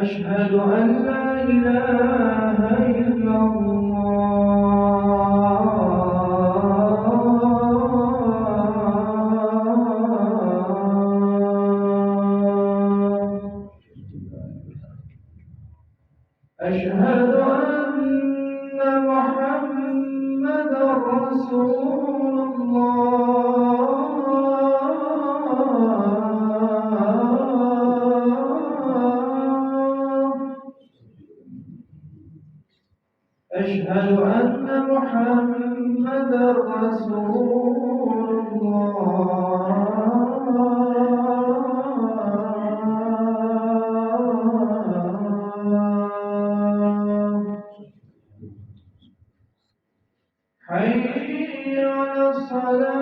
أشهد أن لا إله إلا الله أشهد أن محمدا رسول الله أشهد أن محمدا رسول الله حي على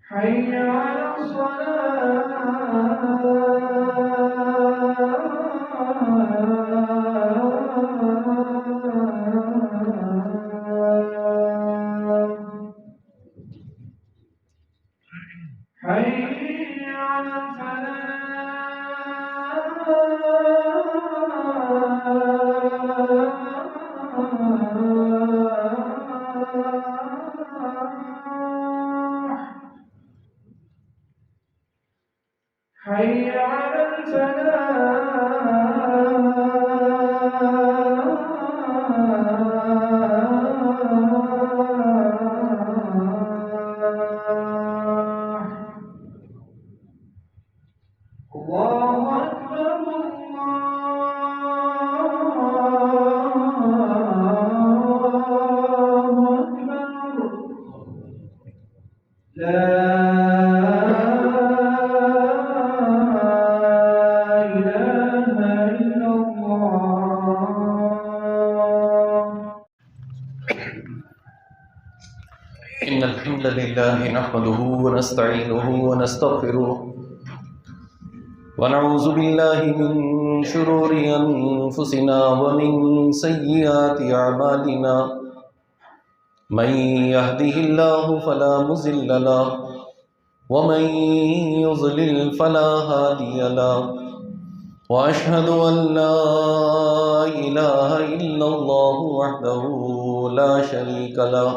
حي على الصلاة حي على الفلاح حي على الفلاح الله أكبر الله أكبر لا إله إلا الله إن الحمد لله نحمده ونستعينه ونستغفره ونعوذ بالله من شرور أنفسنا ومن سيئات أعمالنا من يهده الله فلا مضل له ومن يضلل فلا هادي له وأشهد أن لا إله إلا الله وحده لا شريك له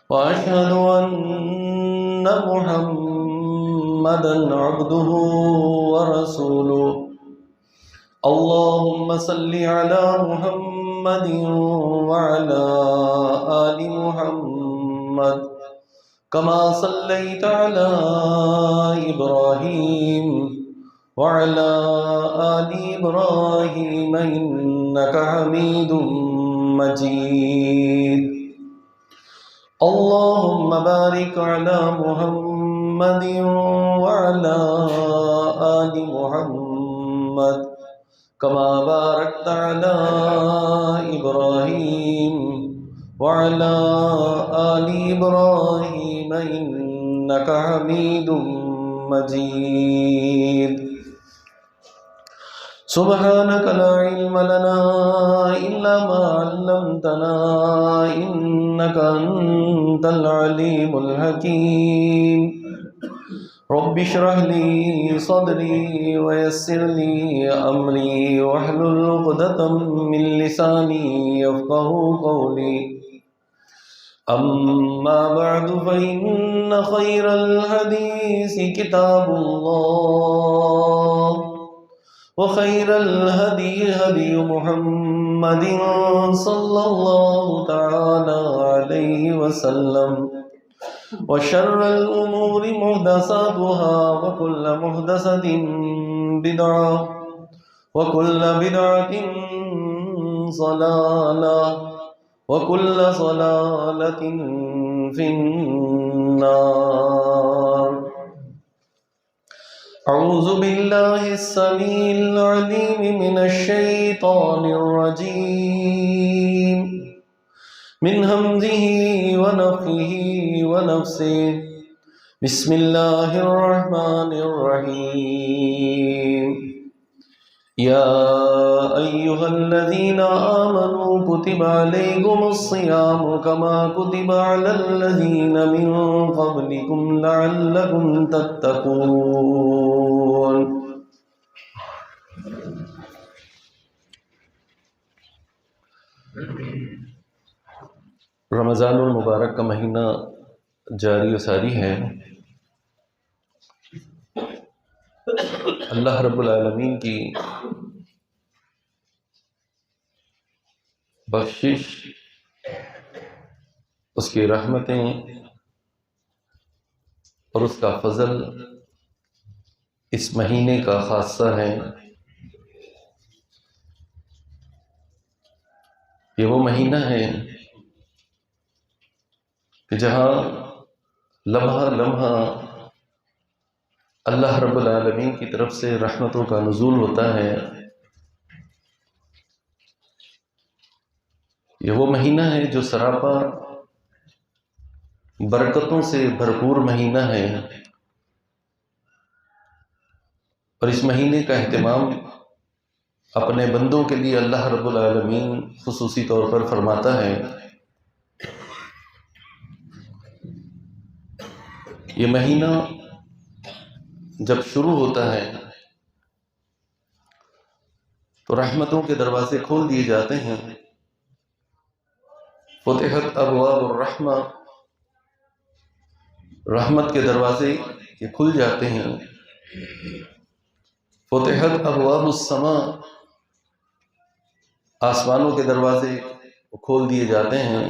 وأشهد أن محمدا عبده ورسوله اللهم صل على محمد وعلى آل محمد كما صليت على إبراهيم وعلى آل إبراهيم إنك حميد مجيد اللهم بارك على محمد وعلى آل محمد كما باركت على إبراهيم وعلى آل إبراهيم إنك حميد مجيد سبحانك لا علم لنا إلا ما علمتنا إنك أنت العليم الحكيم رب اشرح لي صدري ويسر لي أمري واحلل عقدة من لساني يفقهوا قولي أما بعد فإن خير الحديث كتاب الله وخير الهدي هدي محمد صلى الله تعالى عليه وسلم وشر الأمور محدثاتها وكل محدثة بدعة وكل بدعة ضلالة وكل ضلالة في النار. أعوذ بالله السميع العليم من الشيطان الرجيم من همزه ونفخه ونفسه. بسم الله الرحمن الرحيم. يا أيها الذين آمنوا كتب عليكم الصيام كما كتب على الذين من قبلكم لعلكم تتقون. رمضان المبارک کا مہینہ جاری و ساری ہے. اللہ رب العالمین کی بخشش، اس کی رحمتیں اور اس کا فضل اس مہینے کا خاصہ ہے. یہ وہ مہینہ ہے کہ جہاں لمحہ لمحہ اللہ رب العالمین کی طرف سے رحمتوں کا نزول ہوتا ہے. یہ وہ مہینہ ہے جو سراپا برکتوں سے بھرپور مہینہ ہے، اور اس مہینے کا اہتمام اپنے بندوں کے لیے اللہ رب العالمین خصوصی طور پر فرماتا ہے. یہ مہینہ جب شروع ہوتا ہے تو رحمتوں کے دروازے کھول دیے جاتے ہیں. فتحت ابواب الرحمہ، رحمت کے دروازے یہ کھل جاتے ہیں. فتحت ابواب السماء، آسمانوں کے دروازے کھول دیے جاتے ہیں.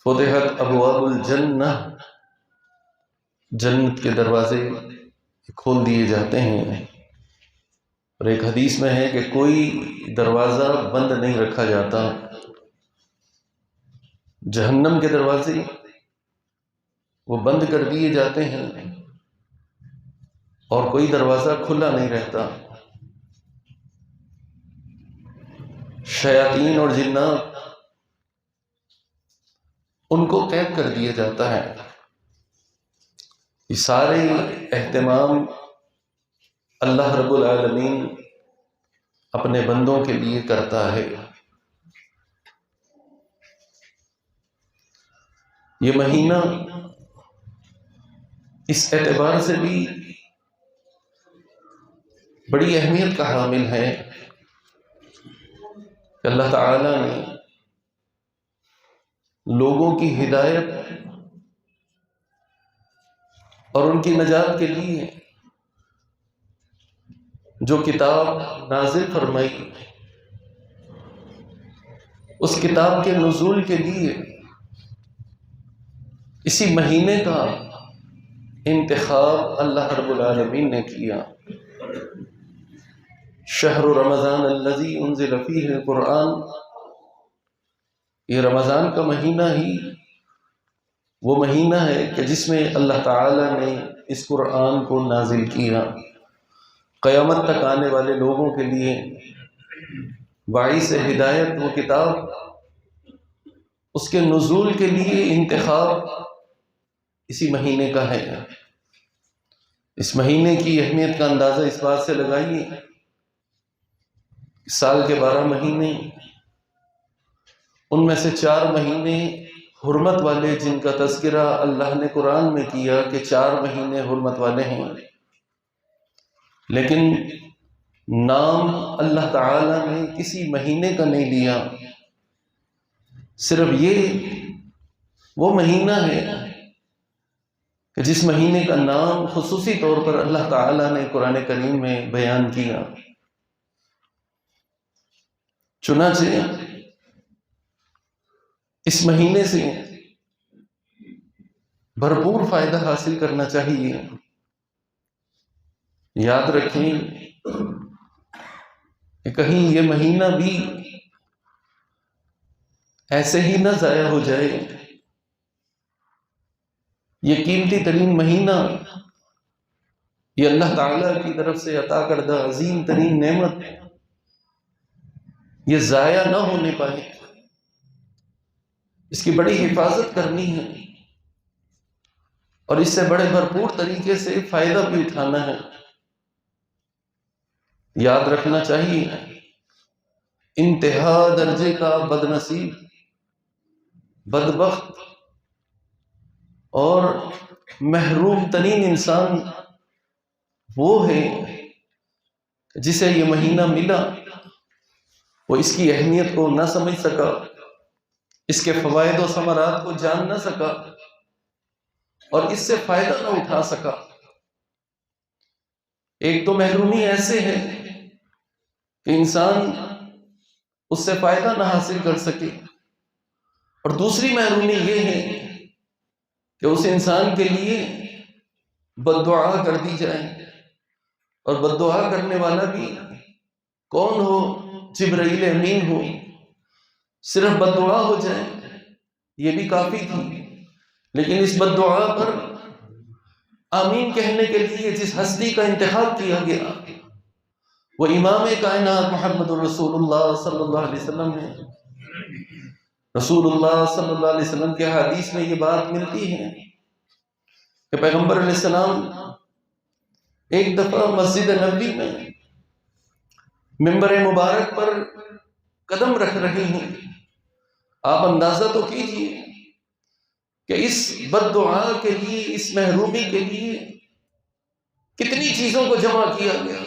فتحت ابواب الجنہ، جنت کے دروازے کھول دیے جاتے ہیں. اور ایک حدیث میں ہے کہ کوئی دروازہ بند نہیں رکھا جاتا. جہنم کے دروازے وہ بند کر دیے جاتے ہیں اور کوئی دروازہ کھلا نہیں رہتا. شیاطین اور جنات ان کو قید کر دیا جاتا ہے. یہ سارے اہتمام اللہ رب العالمین اپنے بندوں کے لیے کرتا ہے. یہ مہینہ اس اعتبار سے بھی بڑی اہمیت کا حامل ہے کہ اللہ تعالی نے لوگوں کی ہدایت اور ان کی نجات کے لیے جو کتاب نازل فرمائی، اس کتاب کے نزول کے لیے اسی مہینے کا انتخاب اللہ رب العالمین نے کیا. شہر رمضان الذی انزل فیہ القرآن، یہ رمضان کا مہینہ ہی وہ مہینہ ہے کہ جس میں اللہ تعالی نے اس قرآن کو نازل کیا. قیامت تک آنے والے لوگوں کے لیے باعث ہدایت وہ کتاب، اس کے نزول کے لیے انتخاب اسی مہینے کا ہے. اس مہینے کی اہمیت کا اندازہ اس بات سے لگائیے، سال کے 12 مہینے، ان میں سے 4 مہینے حرمت والے جن کا تذکرہ اللہ نے قرآن میں کیا کہ 4 مہینے حرمت والے ہیں، لیکن نام اللہ تعالی نے کسی مہینے کا نہیں لیا. صرف یہ وہ مہینہ ہے کہ جس مہینے کا نام خصوصی طور پر اللہ تعالی نے قرآن کریم میں بیان کیا. چنانچہ اس مہینے سے بھرپور فائدہ حاصل کرنا چاہیے۔ یاد رکھیں کہ کہیں یہ مہینہ بھی ایسے ہی نہ ضائع ہو جائے۔ یہ قیمتی ترین مہینہ، یہ اللہ تعالیٰ کی طرف سے عطا کردہ عظیم ترین نعمت، یہ ضائع نہ ہونے پائے۔ اس کی بڑی حفاظت کرنی ہے اور اس سے بڑے بھرپور طریقے سے فائدہ بھی اٹھانا ہے۔ یاد رکھنا چاہیے انتہا درجے کا بد نصیب، بدبخت اور محروم ترین انسان وہ ہے جسے یہ مہینہ ملا، وہ اس کی اہمیت کو نہ سمجھ سکا، اس کے فوائد و ثمرات کو جان نہ سکا اور اس سے فائدہ نہ اٹھا سکا۔ ایک تو محرومی ایسے ہے کہ انسان اس سے فائدہ نہ حاصل کر سکے، اور دوسری محرومی یہ ہے کہ اس انسان کے لیے بد دعا کر دی جائے، اور بد دعا کرنے والا بھی کون ہو؟ جبرائیل امین ہو۔ صرف بد دعا ہو جائے یہ بھی کافی تھی، لیکن اس بد دعا پر آمین کہنے کے لیے جس ہستی کا انتخاب کیا گیا وہ امام کائنات محمد الرسول اللہ صلی اللہ علیہ وسلم ہے۔ رسول اللہ صلی اللہ علیہ وسلم کے حدیث میں یہ بات ملتی ہے کہ پیغمبر علیہ السلام ایک دفعہ مسجد نبوی میں ممبر مبارک پر قدم رکھ رہے ہیں۔ آپ اندازہ تو کیجئے کہ اس بد دعا کے لیے، اس محرومی کے لیے کتنی چیزوں کو جمع کیا گیا۔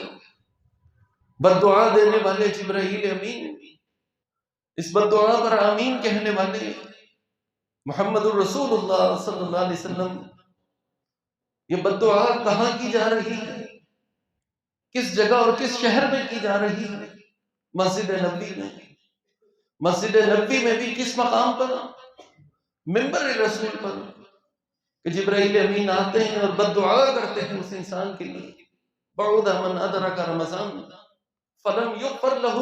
بد دعا دینے والے جبرائیل امین، اس بد دعا پر آمین کہنے والے محمد الرسول اللہ صلی اللہ علیہ وسلم۔ یہ بد دعا کہاں کی جا رہی ہے؟ کس جگہ اور کس شہر میں کی جا رہی ہے؟ مسجد نبوی میں۔ مسجد نبوی میں بھی کس مقام پر؟ منبر رسول پر، کہ جبرائیل امین آتے ہیں اور بد دعا کرتے ہیں اس انسان کے لیے۔ بعد من ادرک رمضان فلم یغفر لہ،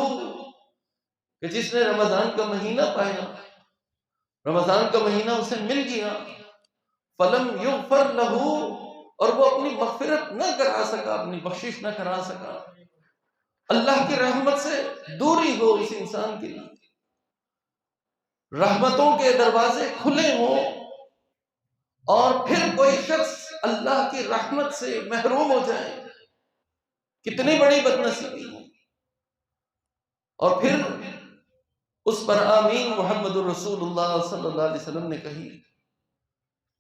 کہ جس نے رمضان کا مہینہ پایا، رمضان کا مہینہ اسے مل گیا، فلم یغفر لہ، اور وہ اپنی مغفرت نہ کرا سکا، اپنی بخشش نہ کرا سکا۔ اللہ کی رحمت سے دوری ہو اس انسان کے لیے، رحمتوں کے دروازے کھلے ہوں اور پھر کوئی شخص اللہ کی رحمت سے محروم ہو جائے، کتنی بڑی بد نصیبی ہے۔ اور پھر اس پر آمین محمد الرسول اللہ صلی اللہ علیہ وسلم نے کہی،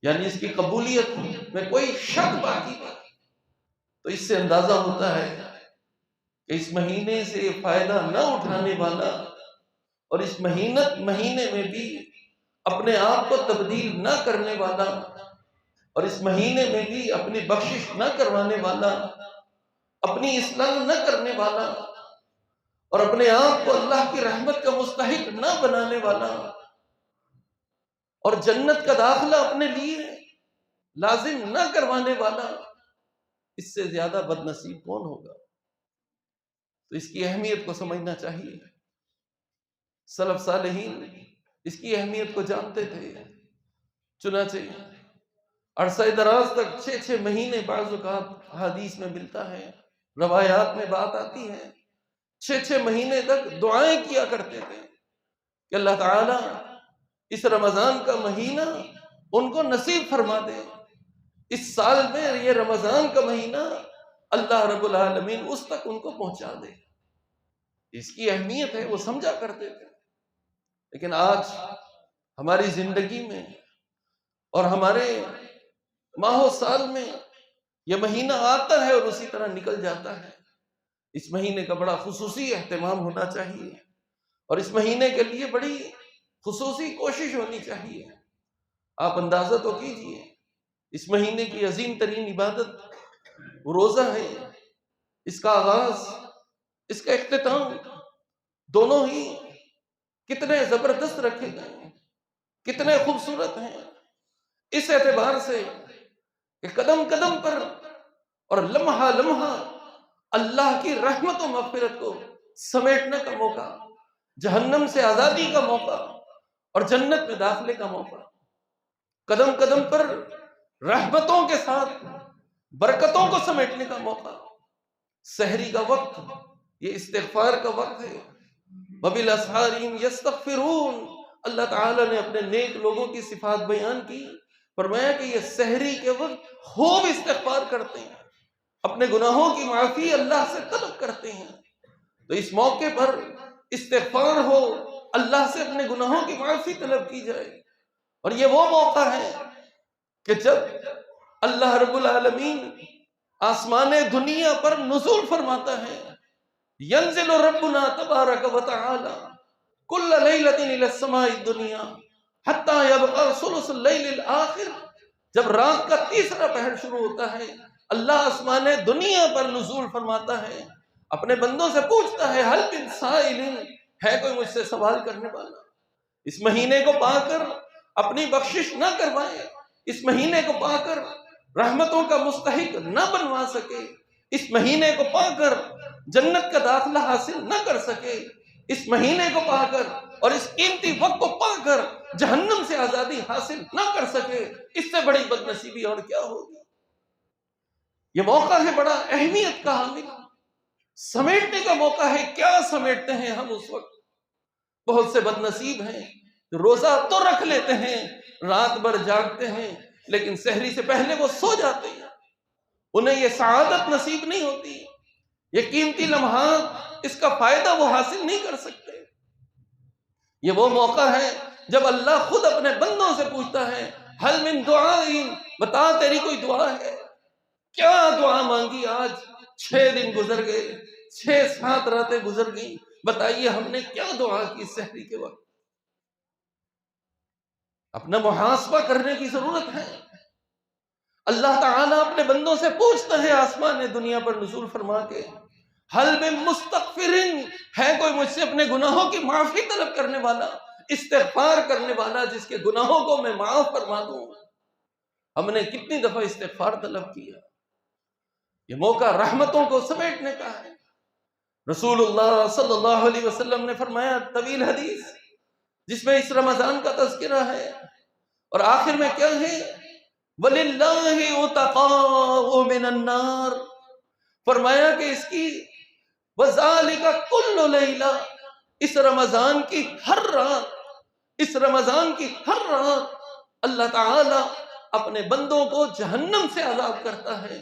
یعنی اس کی قبولیت میں کوئی شک باقی نہیں۔ تو اس سے اندازہ ہوتا ہے کہ اس مہینے سے فائدہ نہ اٹھانے والا اور اس مہینے میں بھی اپنے آپ کو تبدیل نہ کرنے والا اور اس مہینے میں بھی اپنی بخشش نہ کروانے والا، اپنی اصلاح نہ کرنے والا اور اپنے آپ کو اللہ کی رحمت کا مستحق نہ بنانے والا اور جنت کا داخلہ اپنے لیے لازم نہ کروانے والا، اس سے زیادہ بد نصیب کون ہوگا؟ تو اس کی اہمیت کو سمجھنا چاہیے۔ سلف صالحین اس کی اہمیت کو جانتے تھے، چنانچہ عرصہ دراز تک 6 مہینے بعض اوقات حدیث میں ملتا ہے، روایات میں بات آتی ہے، 6 مہینے تک دعائیں کیا کرتے تھے کہ اللہ تعالیٰ اس رمضان کا مہینہ ان کو نصیب فرما دے، اس سال میں یہ رمضان کا مہینہ اللہ رب العالمین اس تک ان کو پہنچا دے۔ اس کی اہمیت ہے، وہ سمجھا کرتے تھے۔ لیکن آج ہماری زندگی میں اور ہمارے ماہ و سال میں یہ مہینہ آتا ہے اور اسی طرح نکل جاتا ہے۔ اس مہینے کا بڑا خصوصی اہتمام ہونا چاہیے اور اس مہینے کے لیے بڑی خصوصی کوشش ہونی چاہیے۔ آپ اندازہ تو کیجئے، اس مہینے کی عظیم ترین عبادت روزہ ہے۔ اس کا آغاز، اس کا اختتام دونوں ہی کتنے زبردست رکھے گئے ہیں، کتنے خوبصورت ہیں۔ اس اعتبار سے کہ قدم قدم پر اور لمحہ لمحہ اللہ کی رحمت و مغفرت کو سمیٹنے کا موقع، جہنم سے آزادی کا موقع اور جنت میں داخلے کا موقع، قدم قدم پر رحمتوں کے ساتھ برکتوں کو سمیٹنے کا موقع۔ سحری کا وقت یہ استغفار کا وقت ہے۔ وَبِالْأَسْحَارِ هُمْ يَسْتَغْفِرُونَ، اللہ تعالیٰ نے اپنے نیک لوگوں کی صفات بیان کی، فرمایا کہ یہ سحری کے وقت خوب استغفار کرتے ہیں، اپنے گناہوں کی معافی اللہ سے طلب کرتے ہیں۔ تو اس موقع پر استغفار ہو، اللہ سے اپنے گناہوں کی معافی طلب کی جائے، اور یہ وہ موقع ہے کہ جب اللہ رب العالمین آسمان دنیا پر نزول فرماتا ہے۔ ینزل ربنا تبارک و تعالی کل لیلۃ الی السماء الدنیا حتی یبقى ثلث اللیل الآخر، جب رات کا تیسرا پہر شروع ہوتا ہے اللہ آسمان دنیا پر نزول فرماتا ہے، اپنے بندوں سے پوچھتا ہے حل من سائل، ہے کوئی مجھ سے سوال کرنے والا؟ اس مہینے کو پا کر اپنی بخشش نہ کروائے، اس مہینے کو پا کر رحمتوں کا مستحق نہ بنوا سکے، اس مہینے کو پا کر جنت کا داخلہ حاصل نہ کر سکے، اس مہینے کو پا کر اور اس قیمتی وقت کو پا کر جہنم سے آزادی حاصل نہ کر سکے، اس سے بڑی بد نصیبی اور کیا ہوگی؟ یہ موقع ہے بڑا اہمیت کا حامل، سمیٹنے کا موقع ہے۔ کیا سمیٹتے ہیں ہم اس وقت؟ بہت سے بد نصیب ہیں، روزہ تو رکھ لیتے ہیں، رات بھر جاگتے ہیں، لیکن سحری سے پہلے وہ سو جاتے ہیں، انہیں یہ سعادت نصیب نہیں ہوتی، یہ قیمتی لمحات، اس کا فائدہ وہ حاصل نہیں کر سکتے۔ یہ وہ موقع ہے جب اللہ خود اپنے بندوں سے پوچھتا ہے حل من دعاء، بتا تیری کوئی دعا ہے؟ کیا دعا مانگی آج؟ 6 دن گزر گئے، 6-7 راتیں گزر گئیں، بتائیے ہم نے کیا دعا کی سحری کے وقت؟ اپنا محاسبہ کرنے کی ضرورت ہے۔ اللہ تعالیٰ اپنے بندوں سے پوچھتا ہے آسمان دنیا پر نزول فرما کے حل من مستغفر، ہے کوئی مجھ سے اپنے گناہوں کی معافی طلب کرنے والا، استغفار کرنے والا جس کے گناہوں کو میں معاف فرما دوں؟ ہم نے کتنی دفعہ استغفار طلب کیا؟ یہ موقع رحمتوں کو سمیٹنے کا ہے۔ رسول اللہ صلی اللہ علیہ وسلم نے فرمایا، طویل حدیث جس میں اس رمضان کا تذکرہ ہے، اور آخر میں کیا ہے؟ وَلِلَّهِ عُتَقَاءُ مِنَ النَّارِ، فرمایا کہ اس کی وَذَلِكَ كُلُّ لَيْلَةٍ، اس رمضان کی ہر رات، اس رمضان کی ہر رات اللہ تعالی اپنے بندوں کو جہنم سے عذاب کرتا ہے۔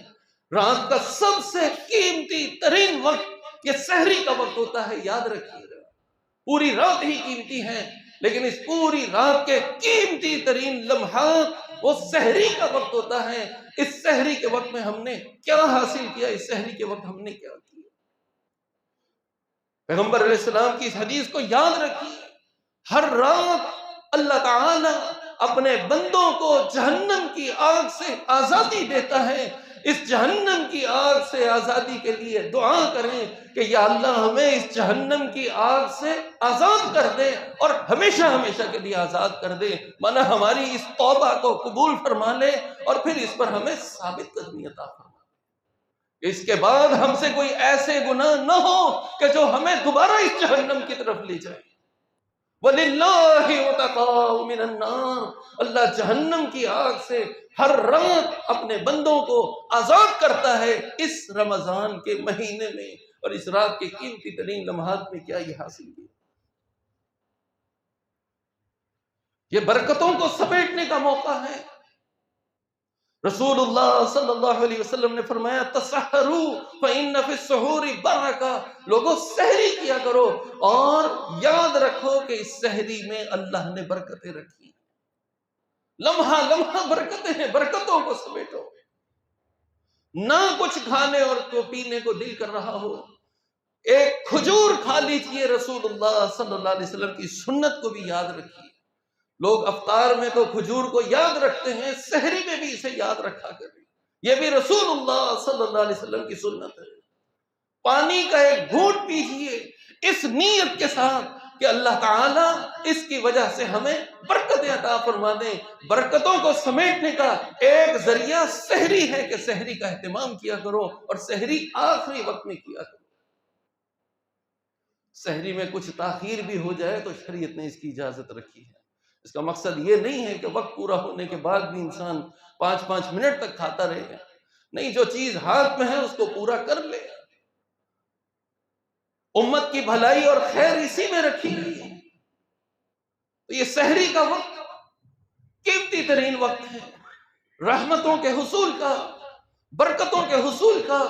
رات کا سب سے قیمتی ترین وقت یہ سحری کا وقت ہوتا ہے، یاد رکھیے گا۔ پوری رات ہی قیمتی ہے، لیکن اس پوری رات کے قیمتی ترین لمحات وہ سحری کا وقت ہوتا ہے۔ اس سحری کے وقت میں ہم نے کیا حاصل کیا؟ اس سحری کے وقت ہم نے کیا کیا؟ پیغمبر علیہ السلام کی اس حدیث کو یاد رکھیے، ہر رات اللہ تعالی اپنے بندوں کو جہنم کی آگ سے آزادی دیتا ہے۔ اس جہنم کی آگ سے آزادی کے لیے دعا کریں کہ یا اللہ ہمیں اس جہنم کی آگ سے آزاد کر دے اور ہمیشہ ہمیشہ کے لیے آزاد کر دے، مانا ہماری اس توبہ کو قبول فرما لے اور پھر اس پر ہمیں ثابت قدمی عطا فرما، اس کے بعد ہم سے کوئی ایسے گناہ نہ ہو کہ جو ہمیں دوبارہ اس جہنم کی طرف لے جائے۔ وَلِلَّهِ عُتَقَاءُ مِنَ النَّارِ، اللہ جہنم کی آگ سے ہر رات اپنے بندوں کو آزاد کرتا ہے اس رمضان کے مہینے میں، اور اس رات کے قیمتی ترین لمحات میں کیا یہ حاصل کیا؟ یہ برکتوں کو سمیٹنے کا موقع ہے۔ رسول اللہ صلی اللہ علیہ وسلم نے فرمایا تسحروا فإن فی السحور برکہ، لوگوں سحری کیا کرو اور یاد رکھو کہ اس سحری میں اللہ نے برکتیں رکھی، لمحہ لمحہ برکتیں ہیں، برکتوں کو سمیٹو۔ نہ کچھ کھانے اور پینے کو دل کر رہا ہو، ایک کھجور کھا لیجیے، رسول اللہ صلی اللہ علیہ وسلم کی سنت کو بھی یاد رکھیے۔ لوگ افطار میں تو کھجور کو یاد رکھتے ہیں، سحری میں بھی اسے یاد رکھا کریں، یہ بھی رسول اللہ صلی اللہ علیہ وسلم کی سنت ہے۔ پانی کا ایک گھونٹ پیجیے اس نیت کے ساتھ کہ اللہ تعالیٰ اس کی وجہ سے ہمیں برکتیں عطا فرما دیں۔ برکتوں کو سمیٹنے کا ایک ذریعہ سحری ہے کہ سحری کا اہتمام کیا کرو، اور سحری آخری وقت میں کیا کرو۔ سحری میں کچھ تاخیر بھی ہو جائے تو شریعت نے اس کی اجازت رکھی ہے۔ اس کا مقصد یہ نہیں ہے کہ وقت پورا ہونے کے بعد بھی انسان 5 منٹ تک کھاتا رہے، نہیں، جو چیز ہاتھ میں ہے اس کو پورا کر لے۔ امت کی بھلائی اور خیر اسی میں رکھی گئی ہے۔ تو یہ سحری کا وقت قیمتی ترین وقت ہے، رحمتوں کے حصول کا، برکتوں کے حصول کا،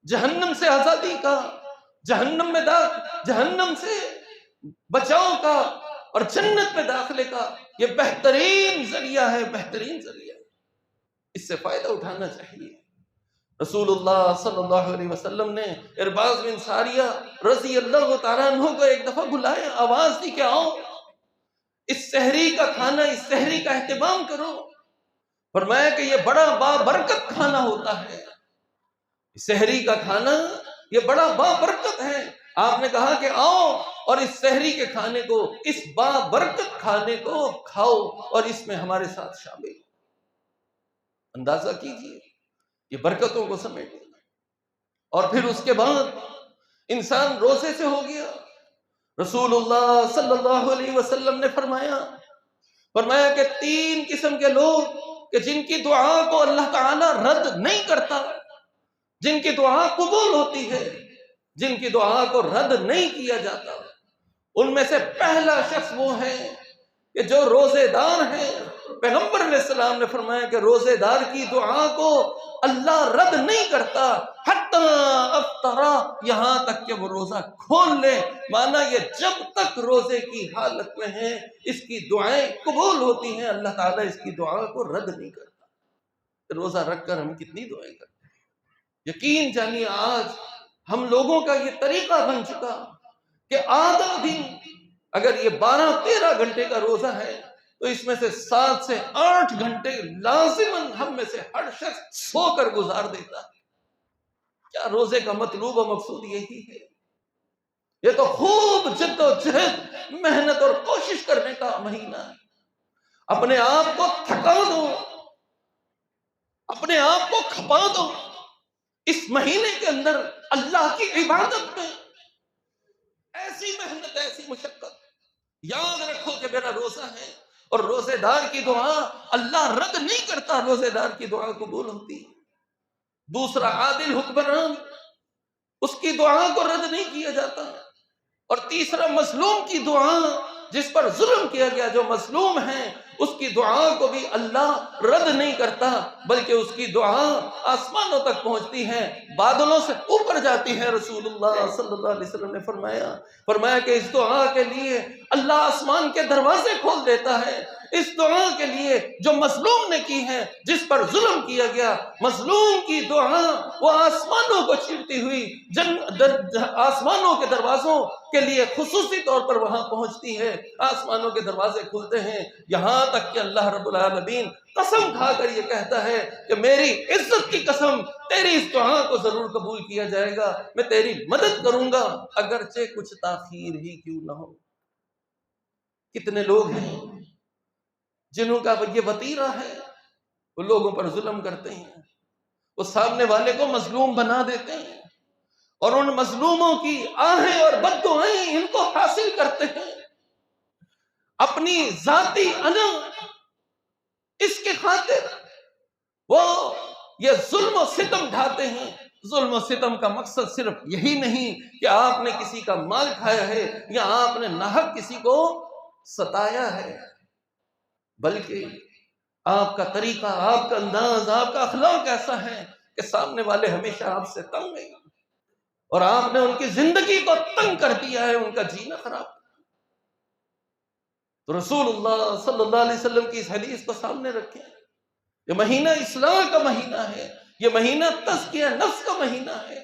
جہنم سے آزادی کا، جہنم سے بچاؤ کا، اور جنت میں داخلے کا یہ بہترین ذریعہ ہے، بہترین ذریعہ ہے۔ اس سے فائدہ اٹھانا چاہیے۔ رسول اللہ صلی اللہ علیہ وسلم نے ارباز بن ساریہ رضی اللہ تعالیٰ عنہ کو ایک دفعہ بلایا، آواز دی کہ آؤ اس سحری کا کھانا، اس سحری کا اہتمام کرو۔ فرمایا کہ یہ بڑا بابرکت کھانا ہوتا ہے، سحری کا کھانا یہ بڑا بابرکت ہے۔ آپ نے کہا کہ آؤ اور اس سحری کے کھانے کو، اس بابرکت کھانے کو کھاؤ اور اس میں ہمارے ساتھ شامل ہو۔ اندازہ کیجئے یہ برکتوں کو سمیٹے، اور پھر اس کے بعد انسان روزے سے ہو گیا۔ رسول اللہ صلی اللہ علیہ وسلم نے فرمایا کہ 3 قسم کے لوگ کہ جن کی دعا کو اللہ تعالی رد نہیں کرتا، جن کی دعا قبول ہوتی ہے، جن کی دعا کو رد نہیں کیا جاتا، ان میں سے پہلا شخص وہ ہے کہ جو روزے دار ہیں۔ پیغمبر علیہ السلام نے فرمایا کہ روزے دار کی دعا کو اللہ رد نہیں کرتا حتی افطرا، یہاں تک کہ وہ روزہ کھول لے۔ مانا یہ جب تک روزے کی حالت میں ہے اس کی دعائیں قبول ہوتی ہیں، اللہ تعالیٰ اس کی دعا کو رد نہیں کرتا۔ روزہ رکھ کر ہم کتنی دعائیں کرتے ہیں۔ یقین جانیے آج ہم لوگوں کا یہ طریقہ بن چکا کہ آدھا دن اگر یہ 12-13 گھنٹے کا روزہ ہے تو اس میں سے 7 سے 8 گھنٹے لازماً ہم میں سے ہر شخص سو کر گزار دیتا ہے۔ کیا روزے کا مطلوب و مقصود یہی ہے؟ یہ تو خوب جد و جہد، محنت اور کوشش کرنے کا مہینہ ہے۔ اپنے آپ کو تھکا دو، اپنے آپ کو کھپا دو اس مہینے کے اندر اللہ کی عبادت میں۔ ایسی محنت، ایسی مشقت، یاد رکھو کہ میرا روزہ ہے، اور روزے دار کی دعا اللہ رد نہیں کرتا، روزے دار کی دعا قبول ہوتی ہے۔ دوسرا عادل حکمران، اس کی دعا کو رد نہیں کیا جاتا۔ اور تیسرا مظلوم کی دعا، جس پر ظلم کیا گیا، جو مظلوم ہے اس کی دعا کو بھی اللہ رد نہیں کرتا، بلکہ اس کی دعا آسمانوں تک پہنچتی ہے، بادلوں سے اوپر جاتی ہے۔ رسول اللہ صلی اللہ علیہ وسلم نے فرمایا کہ اس دعا کے لیے اللہ آسمان کے دروازے کھول دیتا ہے۔ اس دعا کے لیے جو مظلوم نے کی ہے، جس پر ظلم کیا گیا، مظلوم کی دعا وہ آسمانوں کو چھیڑتی ہوئی آسمانوں کے دروازوں کے لیے خصوصی طور پر وہاں پہنچتی ہے۔ آسمانوں کے دروازے کھلتے ہیں، یہاں تک کہ اللہ رب العالمین قسم کھا کر یہ کہتا ہے کہ میری عزت کی قسم، تیری اس دعا کو ضرور قبول کیا جائے گا، میں تیری مدد کروں گا اگرچہ کچھ تاخیر ہی کیوں نہ ہو۔ کتنے لوگ ہیں جنہوں کا یہ وتیرہ ہے، وہ لوگوں پر ظلم کرتے ہیں، وہ سامنے والے کو مظلوم بنا دیتے ہیں، اور ان مظلوموں کی آہیں اور بددعائیں ان کو حاصل کرتے ہیں۔ اپنی ذاتی انا اس کے خاطر وہ یہ ظلم و ستم ڈھاتے ہیں۔ ظلم و ستم کا مقصد صرف یہی نہیں کہ آپ نے کسی کا مال کھایا ہے یا آپ نے ناحق کسی کو ستایا ہے، بلکہ آپ کا طریقہ، آپ کا انداز، آپ کا اخلاق ایسا ہے کہ سامنے والے ہمیشہ آپ سے تنگ ہیں، اور آپ نے ان کی زندگی کو تنگ کر دیا ہے، ان کا جینا خراب۔ تو رسول اللہ صلی اللہ علیہ وسلم کی اس حدیث کو سامنے رکھیں۔ یہ مہینہ اصلاح کا مہینہ ہے، یہ مہینہ تزکیہ نفس کا مہینہ ہے۔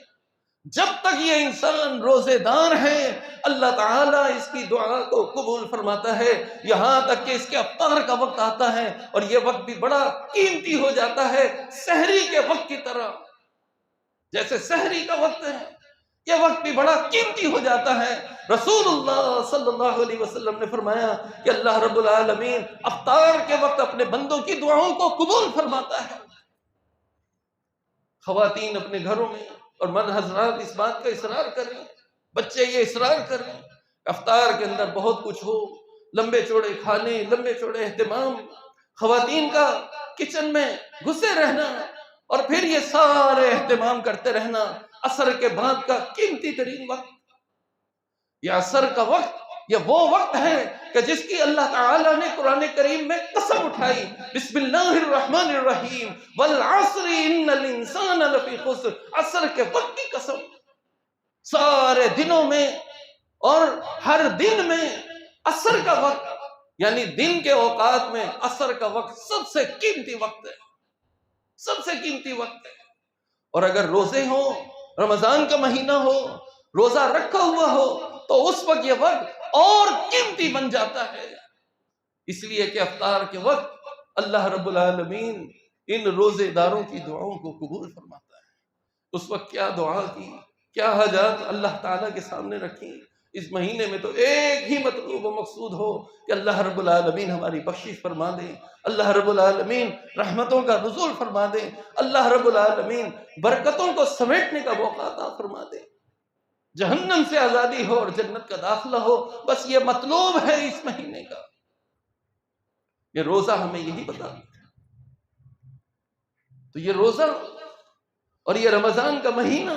جب تک یہ انسان روزے دار ہے، اللہ تعالیٰ اس کی دعا کو قبول فرماتا ہے، یہاں تک کہ اس کے افطار کا وقت آتا ہے، اور یہ وقت بھی بڑا قیمتی ہو جاتا ہے، سحری کے وقت کی طرح۔ جیسے سحری کا وقت ہے، یہ وقت بھی بڑا قیمتی ہو جاتا ہے۔ رسول اللہ صلی اللہ علیہ وسلم نے فرمایا کہ اللہ رب العالمین افطار کے وقت اپنے بندوں کی دعاؤں کو قبول فرماتا ہے۔ خواتین اپنے گھروں میں اور مرد حضرات اس بات کا اصرار کریں، بچے یہ اصرار کریں، افطار کے اندر بہت کچھ ہو، لمبے چوڑے کھانے، لمبے چوڑے اہتمام، خواتین کا کچن میں گھسے رہنا اور پھر یہ سارے اہتمام کرتے رہنا۔ عصر کے بعد کا قیمتی ترین وقت، یہ عصر کا وقت، یہ وہ وقت ہے کہ جس کی اللہ تعالیٰ نے قرآن کریم میں قسم اٹھائی، بسم اللہ الرحمن الرحیم والعصر ان الانسان لفی خسر، عصر کے وقت کی قسم۔ سارے دنوں میں اور ہر دن میں عصر کا وقت، یعنی دن کے اوقات میں عصر کا وقت سب سے قیمتی وقت ہے، سب سے قیمتی وقت ہے۔ اور اگر روزے ہوں، رمضان کا مہینہ ہو، روزہ رکھا ہوا ہو، تو اس وقت یہ وقت اور قیمتی بن جاتا ہے، اس لیے کہ افطار کے وقت اللہ رب العالمین ان روزے داروں کی دعاؤں کو قبول فرماتا ہے۔ اس وقت کیا دعا کی، کیا حاجات اللہ تعالیٰ کے سامنے رکھی۔ اس مہینے میں تو ایک ہی مطلوب و مقصود ہو کہ اللہ رب العالمین ہماری بخشش فرما دے، اللہ رب العالمین رحمتوں کا نزول فرما دے، اللہ رب العالمین برکتوں کو سمیٹنے کا موقع عطا فرما دے، جہنم سے آزادی ہو اور جنت کا داخلہ ہو۔ بس یہ مطلوب ہے اس مہینے کا۔ یہ روزہ ہمیں یہی بتا، تو یہ روزہ اور یہ رمضان کا مہینہ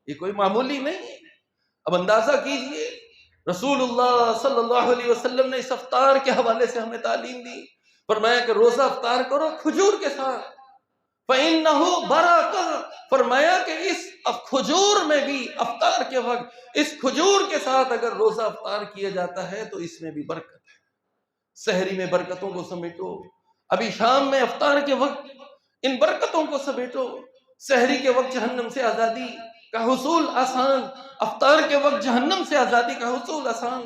یہ کوئی معمولی نہیں ہے۔ اب اندازہ کیجئے، رسول اللہ صلی اللہ علیہ وسلم نے اس افطار کے حوالے سے ہمیں تعلیم دی، فرمایا کہ روزہ افطار کرو کھجور کے ساتھ، فَإِنَّهُ بَرَكَةٌ، فرمایا کہ اس کھجور میں بھی افطار کے وقت اس کھجور کے ساتھ اگر روزہ افطار کیا جاتا ہے تو اس میں بھی برکت ہے۔ سحری میں برکتوں کو سمیٹو، ابھی شام میں افطار کے وقت ان برکتوں کو سمیٹو۔ سحری کے وقت جہنم سے آزادی کا حصول آسان، افطار کے وقت جہنم سے آزادی کا حصول آسان،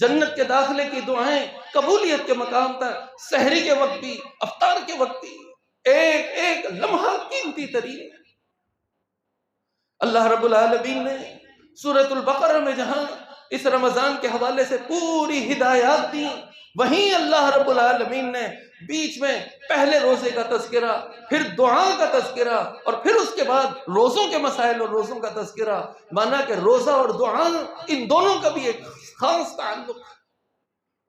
جنت کے داخلے کی دعائیں قبولیت کے مقام تک سحری کے وقت بھی، افطار کے وقت بھی، ایک ایک لمحہ قیمتی ترین ہے۔ اللہ رب العالمین نے سورۃ البقرہ میں جہاں اس رمضان کے حوالے سے پوری ہدایات دی، وہیں اللہ رب العالمین نے بیچ میں پہلے روزے کا تذکرہ، پھر دعا کا تذکرہ، اور پھر اس کے بعد روزوں کے مسائل اور روزوں کا تذکرہ، مانا کہ روزہ اور دعا ان دونوں کا بھی ایک خاص تعلق ہے۔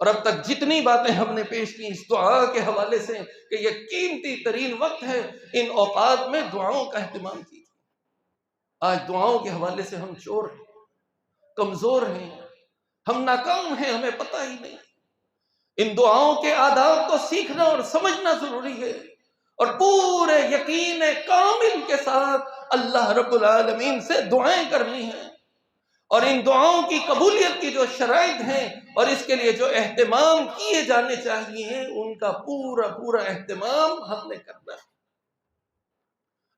اور اب تک جتنی باتیں ہم نے پیش کی اس دعا کے حوالے سے کہ یہ قیمتی ترین وقت ہے، ان اوقات میں دعاؤں کا اہتمام کیجیے۔ آج دعاؤں کے حوالے سے ہم چور ہیں، کمزور ہیں، ہم ناکام ہیں، ہمیں پتہ ہی نہیں۔ ان دعاؤں کے آداب کو سیکھنا اور سمجھنا ضروری ہے، اور پورے یقین کامل کے ساتھ اللہ رب العالمین سے دعائیں کرنی ہیں، اور ان دعاؤں کی قبولیت کی جو شرائط ہیں اور اس کے لیے جو اہتمام کیے جانے چاہیے ان کا پورا پورا اہتمام ہم نے کرنا ہے۔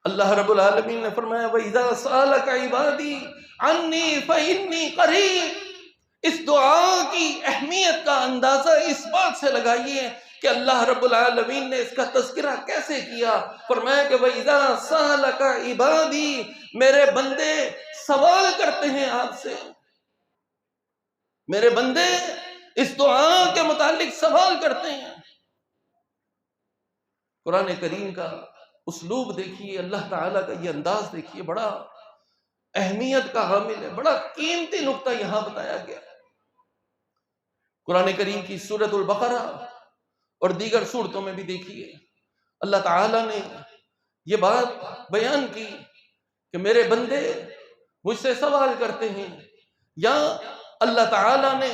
اللہ رب العالمین نے فرمایا وَإِذَا سَأَلَكَ عِبَادِي عَنِّي فَإِنِّي قَرِيبٌ۔ اس دعا کی اہمیت کا اندازہ اس بات سے لگائیے کہ اللہ رب العالمین نے اس کا تذکرہ کیسے کیا۔ فرمایا کہ وَإِذَا سَأَلَكَ عِبَادِي، میرے بندے سوال کرتے ہیں آپ سے، میرے بندے اس دعا کے متعلق سوال کرتے ہیں۔ قرآن کریم کا اسلوب دیکھیے، اللہ تعالیٰ کا یہ انداز دیکھیے، بڑا اہمیت کا حامل ہے، بڑا قیمتی نقطہ یہاں بتایا گیا۔ قرآن کریم کی سورۃ البقرہ اور دیگر سورتوں میں بھی دیکھیے اللہ تعالیٰ نے یہ بات بیان کی کہ میرے بندے مجھ سے سوال کرتے ہیں، یا اللہ تعالیٰ نے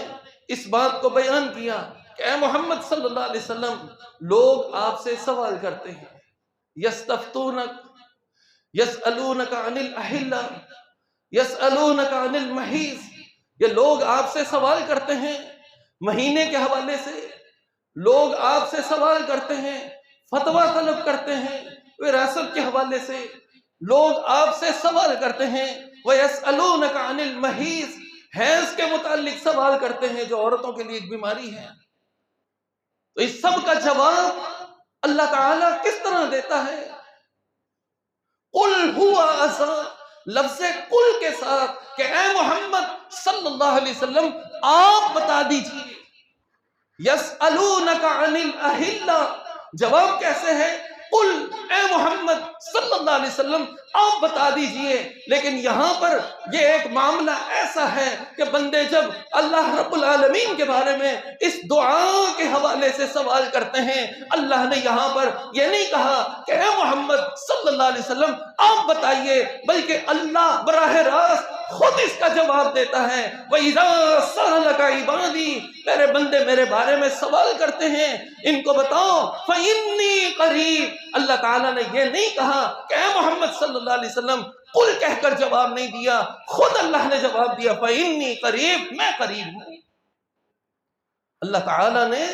اس بات کو بیان کیا کہ اے محمد صلی اللہ علیہ وسلم، لوگ آپ سے سوال کرتے ہیں، یستفتونک یسألونک عن الأحلہ یسألونک عن المحیض، یہ لوگ آپ سے سوال کرتے ہیں مہینے کے حوالے سے، لوگ آپ سے سوال کرتے ہیں فتویٰ طلب کرتے ہیں وراثت کے حوالے سے، لوگ آپ سے سوال کرتے ہیں وَيَسْأَلُونَكَ عَنِ الْمَحِيضِ، حیض کے متعلق سوال کرتے ہیں جو عورتوں کے لیے ایک بیماری ہے۔ تو اس سب کا جواب اللہ تعالیٰ کس طرح دیتا ہے؟ قُلْ هُوَ عَسَىٰ، لفظ قل کے ساتھ کہ اے محمد صلی اللہ علیہ وسلم آپ بتا دیجئے. یسألونک عن الاہلہ، جواب کیسے ہے؟ قل، اے محمد صلی اللہ علیہ وسلم آپ بتا دیجئے. لیکن یہاں پر یہ ایک معاملہ ایسا ہے کہ بندے جب اللہ رب العالمین کے بارے میں اس دعا کے حوالے سے سوال کرتے ہیں، اللہ نے یہاں پر یہ نہیں کہا کہ اے محمد صلی اللہ علیہ وسلم آپ بتائیے، بلکہ اللہ براہ راست خود اس کا جواب دیتا ہے. وَإِذَا سَأَلَكَ عِبَادِي، میرے بندے میرے بارے میں سوال کرتے ہیں، ان کو بتاؤ فَإِنِّي قَرِيب. اللہ تعالیٰ نے یہ نہیں کہا کہ اے محمد صلی اللہ علیہ وسلم قل کہہ کر جواب نہیں دیا، خود اللہ نے جواب دیا فَإِنِّي قَرِيب، میں قریب ہوں. اللہ تعالیٰ نے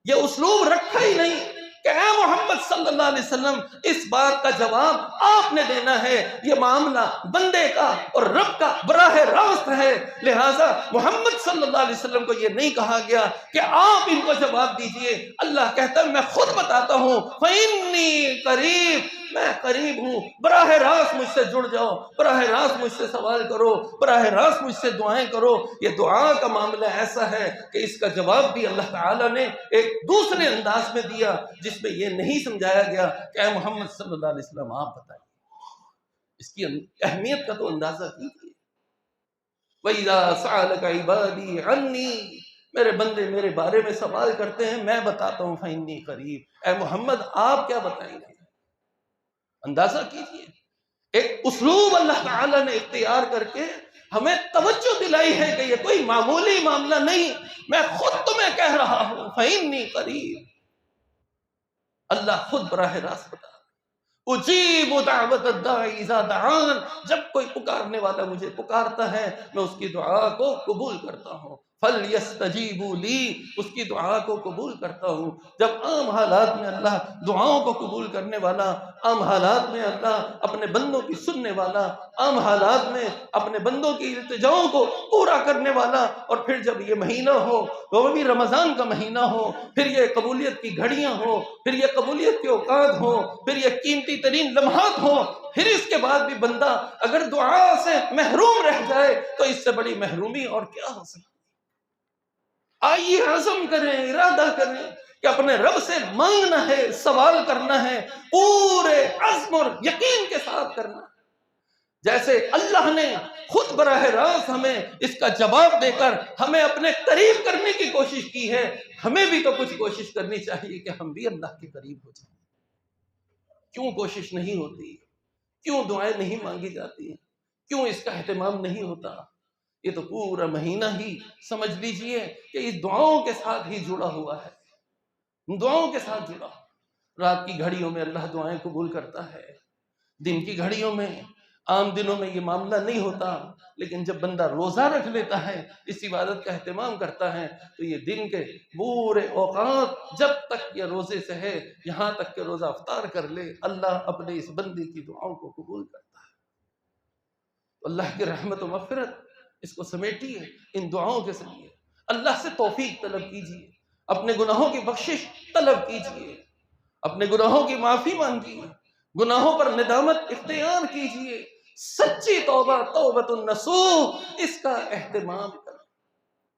یہ اسلوب رکھا ہی نہیں کہ اے محمد صلی اللہ علیہ وسلم اس بات کا جواب آپ نے دینا ہے، یہ معاملہ بندے کا اور رب کا براہ راست ہے. لہٰذا محمد صلی اللہ علیہ وسلم کو یہ نہیں کہا گیا کہ آپ ان کو جواب دیجئے. اللہ کہتا ہے میں خود بتاتا ہوں فَإِنِّي قَرِيب، میں قریب ہوں. براہ راست مجھ سے جڑ جاؤ، براہ راست مجھ سے سوال کرو، براہ راست مجھ سے دعائیں کرو. یہ دعا کا معاملہ ایسا ہے کہ اس کا جواب بھی اللہ تعالیٰ نے ایک دوسرے انداز میں دیا، جس میں یہ نہیں سمجھایا گیا کہ اے محمد صلی اللہ علیہ وسلم آپ بتائیں. اس کی اہمیت کا تو اندازہ کیجیے. وَإِذَا سَأَلَكَ عِبَادِي عَنِّي، میرے بندے میرے بارے میں سوال کرتے ہیں میں بتاتا ہوں فَإِنِّي قَرِيب. اے محمد آپ کیا بتائیں گے؟ اندازہ کیجیے. ایک اسلوب اللہ تعالیٰ نے اختیار کر کے ہمیں توجہ دلائی ہے کہ یہ کوئی معمولی معاملہ نہیں، میں خود تمہیں کہہ رہا ہوں فَإِنِّي قَرِيب. اللہ خود براہ راست بتا اجیب دعوت الداعی اذا دعان، جب کوئی پکارنے والا مجھے پکارتا ہے میں اس کی دعا کو قبول کرتا ہوں. فَلْيَسْتَجِيبُوا لِي، اس کی دعا کو قبول کرتا ہوں. جب عام حالات میں اللہ دعاؤں کو قبول کرنے والا، عام حالات میں اللہ اپنے بندوں کی سننے والا، عام حالات میں اپنے بندوں کی التجاؤں کو پورا کرنے والا، اور پھر جب یہ مہینہ ہو وہ بھی رمضان کا مہینہ ہو، پھر یہ قبولیت کی گھڑیاں ہو، پھر یہ قبولیت کے اوقات ہو، پھر یہ قیمتی ترین لمحات ہو، پھر اس کے بعد بھی بندہ اگر دعا سے محروم رہ جائے تو اس سے بڑی محرومی اور کیا ہو سکتی. آئیے عزم کریں، ارادہ کریں کہ اپنے رب سے مانگنا ہے، سوال کرنا ہے، پورے عزم اور یقین کے ساتھ کرنا ہے. جیسے اللہ نے خود براہ راست ہمیں اس کا جواب دے کر ہمیں اپنے قریب کرنے کی کوشش کی ہے، ہمیں بھی تو کچھ کوشش کرنی چاہیے کہ ہم بھی اللہ کے قریب ہو جائیں. کیوں کوشش نہیں ہوتی؟ کیوں دعائیں نہیں مانگی جاتی؟ کیوں اس کا اہتمام نہیں ہوتا؟ یہ تو پورا مہینہ ہی سمجھ لیجئے کہ اس دعاؤں کے ساتھ ہی جڑا ہوا ہے، دعاؤں کے ساتھ جڑا. رات کی گھڑیوں میں اللہ دعائیں قبول کرتا ہے، دن کی گھڑیوں میں، عام دنوں میں یہ معاملہ نہیں ہوتا، لیکن جب بندہ روزہ رکھ لیتا ہے، اس عبادت کا اہتمام کرتا ہے، تو یہ دن کے پورے اوقات جب تک یہ روزے سے ہے، یہاں تک کہ روزہ افطار کر لے، اللہ اپنے اس بندے کی دعاؤں کو قبول کرتا ہے. اللہ کی رحمت و مغفرت اس کو سمیٹیے ان دعاؤں کے ذریعے. اللہ سے توفیق طلب کیجیے، اپنے گناہوں کی بخشش طلب کیجیے، اپنے گناہوں کی معافی مانگیے، گناہوں پر ندامت اختیار کیجیے. سچی توبہ توبۃ النصوح، اس کا اہتمام کریں،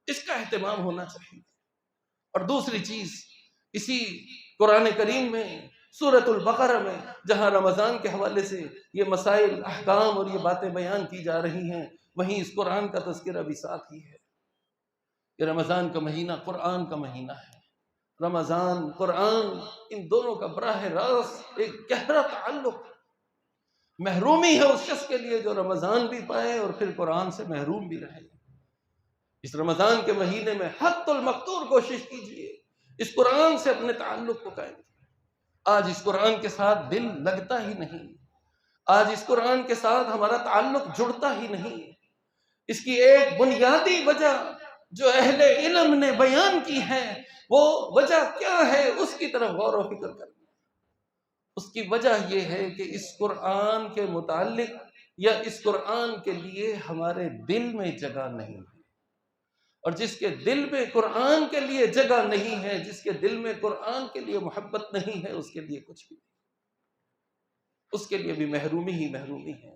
اس کا اہتمام ہونا چاہیے. اور دوسری چیز، اسی قرآن کریم میں سورۃ البقرہ میں جہاں رمضان کے حوالے سے یہ مسائل، احکام اور یہ باتیں بیان کی جا رہی ہیں، وہیں اس قرآن کا تذکرہ بھی ساتھ ہی ہے کہ رمضان کا مہینہ قرآن کا مہینہ ہے. رمضان، قرآن، ان دونوں کا براہ راست ایک گہرا تعلق. محرومی ہے اس شخص کے لیے جو رمضان بھی پائے اور پھر قرآن سے محروم بھی رہے. اس رمضان کے مہینے میں حد المقدور کوشش کیجیے اس قرآن سے اپنے تعلق کو قائم کیجیے. آج اس قرآن کے ساتھ دل لگتا ہی نہیں، آج اس قرآن کے ساتھ ہمارا تعلق جڑتا ہی نہیں. اس کی ایک بنیادی وجہ جو اہل علم نے بیان کی ہے، وہ وجہ کیا ہے اس کی طرف غور و فکر کرنا. اس کی وجہ یہ ہے کہ اس قرآن کے متعلق یا اس قرآن کے لیے ہمارے دل میں جگہ نہیں ہے. اور جس کے دل میں قرآن کے لیے جگہ نہیں ہے، جس کے دل میں قرآن کے لیے محبت نہیں ہے، اس کے لیے کچھ بھی نہیں، اس کے لیے بھی محرومی ہی محرومی ہے.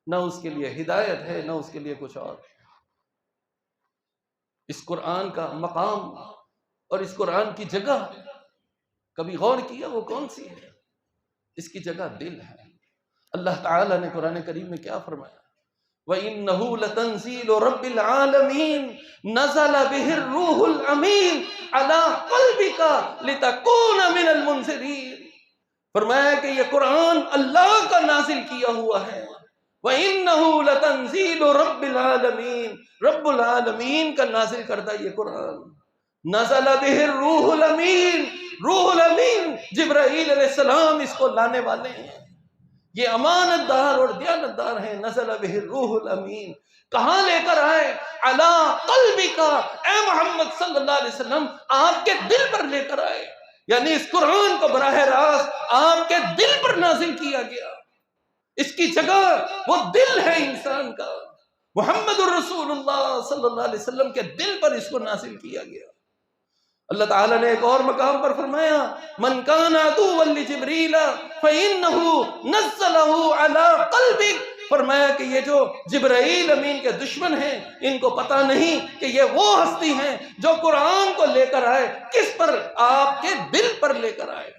نہ اس کے لیے ہدایت ہے، نہ اس کے لیے کچھ اور۔ اس قرآن کا مقام اور اس قرآن کی جگہ کبھی غور کیا وہ کون سی ہے؟ اس کی جگہ دل ہے۔ اللہ تعالیٰ نے قرآن کریم میں کیا فرمایا؟ وَإِنَّهُ لَتَنزِيلُ رَبِّ الْعَالَمِينَ نَزَلَ بِهِ الرُّوحُ الْأَمِينُ عَلَىٰ قَلْبِكَ لِتَكُونَ مِنَ الْمُنذِرِينَ۔ فرمایا کہ یہ قرآن اللہ کا نازل کیا ہوا ہے۔ وَإِنَّهُ لَتَنزِيلُ رَبِّ الْعَالَمِينَ، رب العالمین کا نازل کردہ یہ قرآن۔ نزل بِهِ الرُّوحُ الْأَمِينُ، روح الامین جبرائیل علیہ السلام اس کو لانے والے ہیں، یہ امانت دار اور دیانت دار ہیں۔ نزل بہ الروح الامین، کہاں لے کر آئے؟ علی قلبک، اے محمد صلی اللہ علیہ وسلم آپ کے دل پر لے کر آئے، یعنی اس قرآن کو براہ راست آپ کے دل پر نازل کیا گیا۔ اس کی جگہ وہ دل ہے انسان کا، محمد الرسول اللہ صلی اللہ علیہ وسلم کے دل پر اس کو نازل کیا گیا۔ اللہ تعالیٰ نے ایک اور مقام پر فرمایا من کان عدوا لجبریل فإنه نزلہ علی قلبک، فرمایا کہ یہ جو جبرائیل امین کے دشمن ہیں ان کو پتہ نہیں کہ یہ وہ ہستی ہیں جو قرآن کو لے کر آئے، کس پر؟ آپ کے دل پر لے کر آئے۔